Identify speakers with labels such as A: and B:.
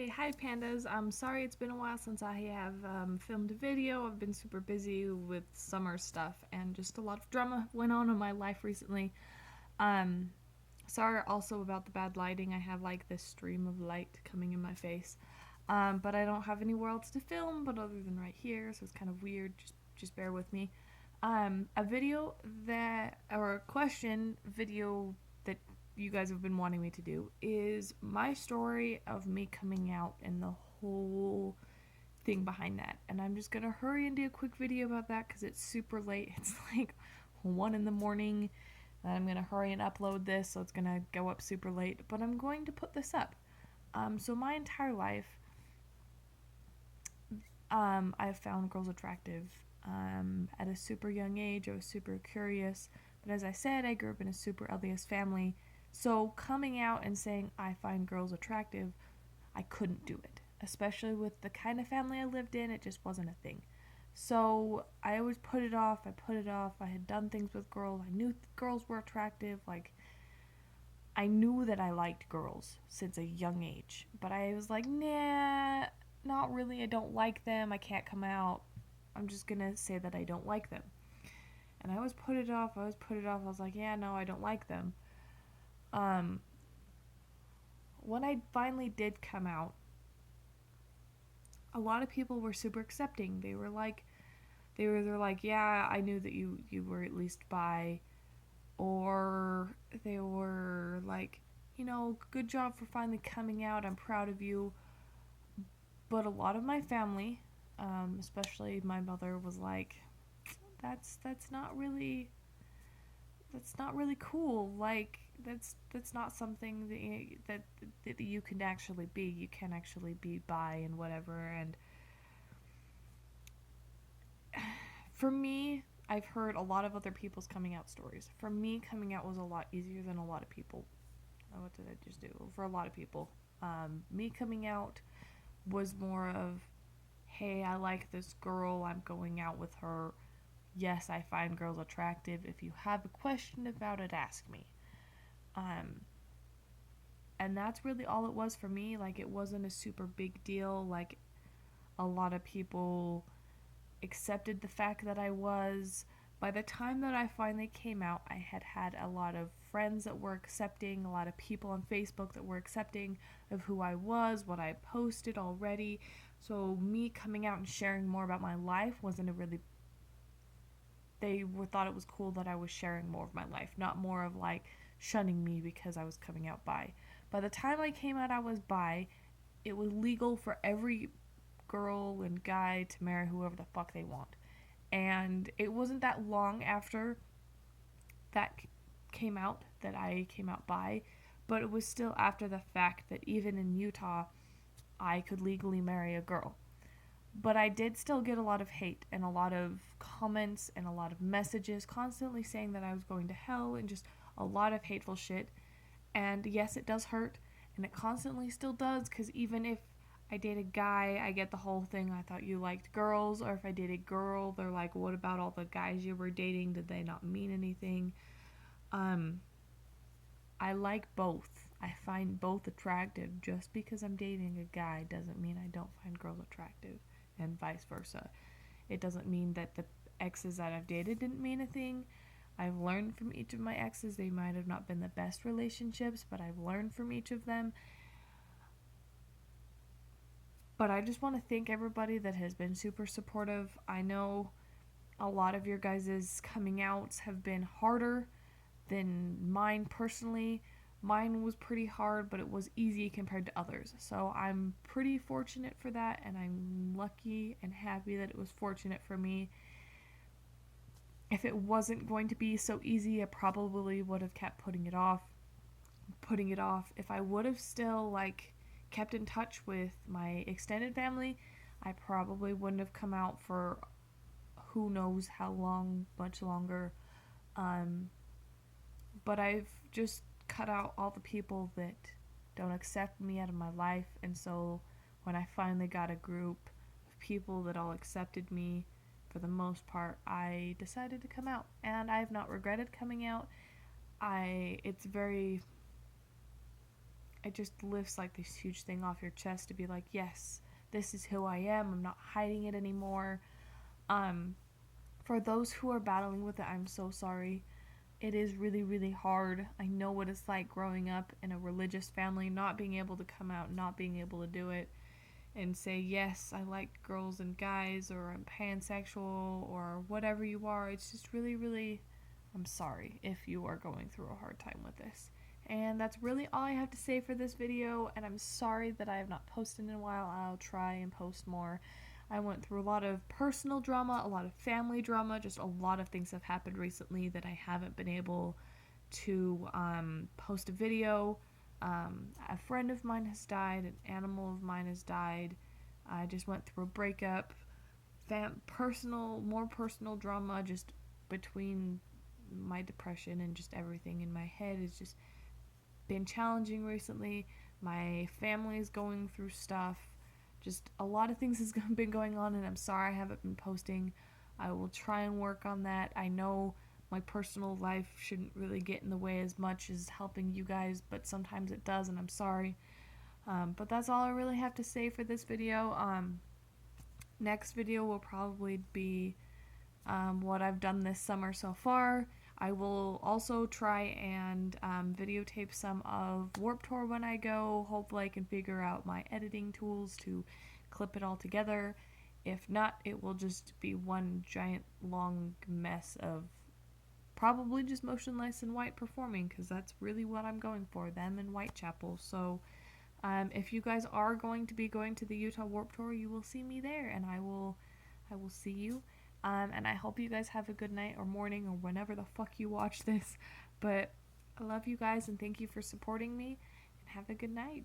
A: Hi pandas. I'm sorry it's been a while since I have filmed a video. I've been super busy with summer stuff and just a lot of drama went on in my life recently. Um, Sorry also about the bad lighting. I have like this stream of light coming in my face. But I don't have anywhere else to film but other than right here, so it's kind of weird. Just bear with me. A video that or a question video that you guys have been wanting me to do is my story of me coming out and the whole thing behind that. And I'm just gonna hurry and do a quick video about that because it's super late. It's like 1 in the morning. And I'm gonna hurry and upload this, so it's gonna go up super late. But I'm going to put this up. So my entire life, I've found girls attractive. At a super young age, I was super curious. But as I said, I grew up in a super LDS family. So coming out and saying I find girls attractive, I couldn't do it. Especially with the kind of family I lived in, it just wasn't a thing. So I always put it off. I put it off. I had done things with girls. I knew girls were attractive. Like, I knew that I liked girls since a young age. But I was like, nah, not really. I don't like them. I can't come out. I'm just gonna say that I don't like them. And I always put it off. I always put it off. I was like, yeah, no, I don't like them. Um, when I finally did come out, a lot of people were super accepting. They were either like, yeah, I knew that you were at least bi, or they were like, good job for finally coming out. I'm proud of you. But a lot of my family, especially my mother, was like, that's not really cool. Like that's not something that you can actually be. You can actually be bi and whatever. And for me, I've heard a lot of other people's coming out stories. For me, coming out was a lot easier than a lot of people. What did I just do? For a lot of people, me coming out was more of, hey, I like this girl. I'm going out with her. Yes, I find girls attractive. If you have a question about it, ask me. Um, and that's really all it was for me. Like, it wasn't a super big deal. Like, a lot of people accepted the fact that I was. By the time that I finally came out, I had had a lot of friends that were accepting, a lot of people on Facebook that were accepting of who I was, what I posted already. So, me coming out and sharing more about my life wasn't a really. Thought it was cool that I was sharing more of my life, not more of like shunning me because I was coming out bi. By the time I came out, I was bi. It was legal for every girl and guy to marry whoever the fuck they want. And it wasn't that long after that came out that I came out bi, but it was still after the fact that even in Utah, I could legally marry a girl. But I did still get a lot of hate and a lot of comments and a lot of messages constantly saying that I was going to hell and just a lot of hateful shit. And yes, it does hurt, and it constantly still does, because even if I date a guy, I get the whole thing, I thought you liked girls, or if I date a girl, they're like, what about all the guys you were dating? Did they not mean anything? Um, I like both. I find both attractive. Just because I'm dating a guy doesn't mean I don't find girls attractive, and vice versa. It doesn't mean that the exes that I've dated didn't mean a thing. I've learned from each of my exes. They might have not been the best relationships, but I've learned from each of them. But I just want to thank everybody that has been super supportive. I know a lot of your guys' coming outs have been harder than mine personally. Mine was pretty hard, but it was easy compared to others. So I'm pretty fortunate for that, and I'm lucky and happy that it was fortunate for me. If it wasn't going to be so easy, I probably would have kept putting it off. If I would have still like kept in touch with my extended family, I probably wouldn't have come out for who knows how long, much longer. Um, but I've just cut out all the people that don't accept me out of my life, and so when I finally got a group of people that all accepted me, for the most part, I decided to come out, and I have not regretted coming out. It's very it just lifts like this huge thing off your chest to be like, yes, this is who I am. I'm not hiding it anymore. Um, for those who are battling with it, I'm so sorry. It is really, really hard. I know what it's like growing up in a religious family, not being able to come out, not being able to do it, and say, yes, I like girls and guys, or I'm pansexual, or whatever you are. It's just really, really, I'm sorry if you are going through a hard time with this. And that's really all I have to say for this video, and I'm sorry that I have not posted in a while. I'll try and post more. I went through a lot of personal drama, a lot of family drama, just a lot of things have happened recently that I haven't been able to post a video. A friend of mine has died, an animal of mine has died. I just went through a breakup, more personal drama just between my depression and just everything in my head has just been challenging recently. My family is going through stuff. Just a lot of things has been going on, and I'm sorry I haven't been posting. I will try and work on that. I know my personal life shouldn't really get in the way as much as helping you guys, but sometimes it does, and I'm sorry. But that's all I really have to say for this video. Next video will probably be what I've done this summer so far. I will also try and videotape some of Warped Tour when I go. Hopefully I can figure out my editing tools to clip it all together. If not, it will just be one giant long mess of probably just Motionless in White performing, because that's really what I'm going for, them in Whitechapel. So if you guys are going to be going to the Utah Warped Tour, you will see me there, and I will see you. And I hope you guys have a good night or morning or whenever the fuck you watch this. But I love you guys and thank you for supporting me, and have a good night.